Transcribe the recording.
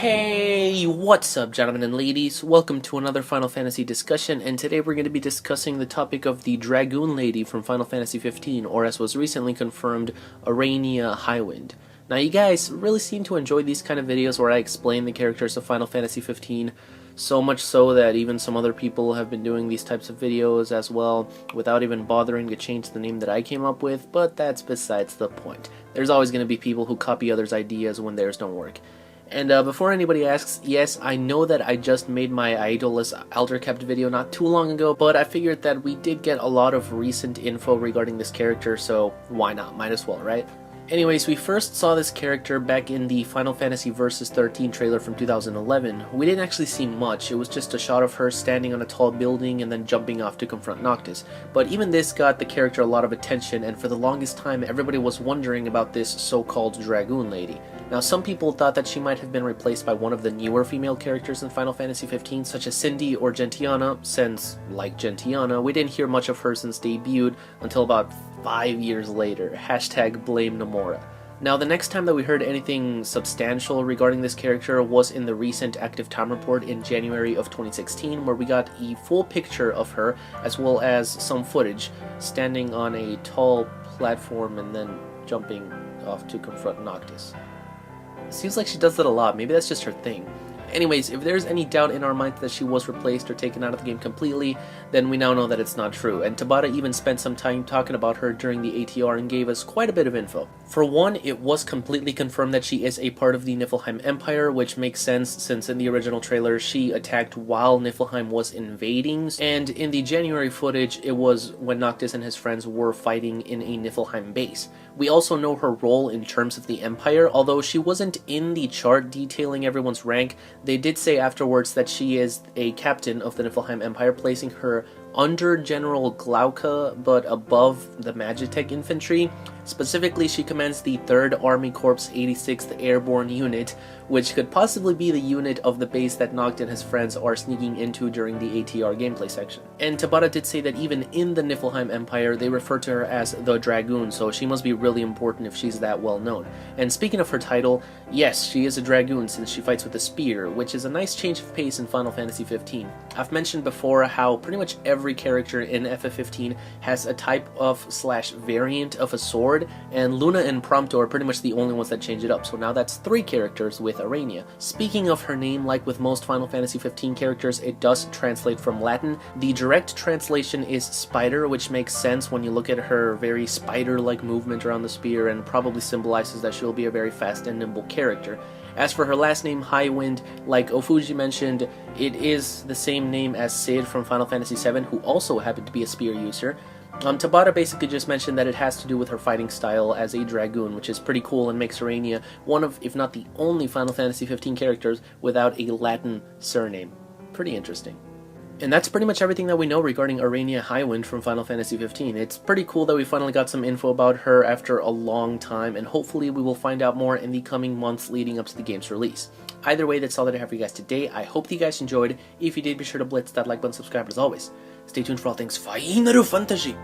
Hey, what's up, gentlemen and ladies? Welcome to another Final Fantasy discussion, and today we're going to be discussing the topic of the Dragoon Lady from Final Fantasy 15, or as was recently confirmed, Aranea Highwind. Now, you guys really seem to enjoy these kind of videos where I explain the characters of Final Fantasy 15, so much so that even some other people have been doing these types of videos as well, without even bothering to change the name that I came up with, but that's besides the point. There's always going to be people who copy others' ideas when theirs don't work. And before anybody asks, yes, I know that I just made my Idolus Elderkept video not too long ago, but I figured that we did get a lot of recent info regarding this character, so why not? Might as well, right? Anyways, we first saw this character back in the Final Fantasy Versus 13 trailer from 2011. We didn't actually see much, it was just a shot of her standing on a tall building and then jumping off to confront Noctis. But even this got the character a lot of attention, and for the longest time everybody was wondering about this so-called Dragoon Lady. Now, some people thought that she might have been replaced by one of the newer female characters in Final Fantasy 15, such as Cindy or Gentiana, since, like Gentiana, we didn't hear much of her since debuted until about 5 years later. Hashtag blame Nomura. Now, the next time that we heard anything substantial regarding this character was in the recent active time report in January of 2016, where we got a full picture of her, as well as some footage, standing on a tall platform and then jumping off to confront Noctis. Seems like she does that a lot, maybe that's just her thing. Anyways, if there's any doubt in our minds that she was replaced or taken out of the game completely, then we now know that it's not true, and Tabata even spent some time talking about her during the ATR and gave us quite a bit of info. For one, it was completely confirmed that she is a part of the Niflheim Empire, which makes sense since in the original trailer she attacked while Niflheim was invading, and in the January footage it was when Noctis and his friends were fighting in a Niflheim base. We also know her role in terms of the Empire, although she wasn't in the chart detailing everyone's rank. They did say afterwards that she is a captain of the Niflheim Empire, placing her under General Glauca, but above the Magitech infantry. Specifically, she commands the 3rd Army Corps 86th Airborne Unit, which could possibly be the unit of the base that Noct and his friends are sneaking into during the ATR gameplay section. And Tabata did say that even in the Niflheim Empire, they refer to her as the Dragoon, so she must be really important if she's that well known. And speaking of her title, yes, she is a Dragoon since she fights with a spear, which is a nice change of pace in Final Fantasy 15. I've mentioned before how pretty much every character in FF15 has a type of / variant of a sword, and Luna and Prompto are pretty much the only ones that change it up, so now that's 3 characters with Aranea. Speaking of her name, like with most Final Fantasy 15 characters, it does translate from Latin. The direct translation is spider, which makes sense when you look at her very spider-like movement around the spear, and probably symbolizes that she'll be a very fast and nimble character. As for her last name, Highwind, like Ofuji mentioned, it is the same name as Cid from Final Fantasy VII, who also happened to be a spear user. Tabata basically just mentioned that it has to do with her fighting style as a Dragoon, which is pretty cool and makes Aranea one of, if not the only Final Fantasy 15 characters without a Latin surname. Pretty interesting. And that's pretty much everything that we know regarding Aranea Highwind from Final Fantasy 15. It's pretty cool that we finally got some info about her after a long time, and hopefully we will find out more in the coming months leading up to the game's release. Either way, that's all that I have for you guys today. I hope that you guys enjoyed. If you did, be sure to blitz that like button, subscribe as always. Stay tuned for all things Final Fantasy.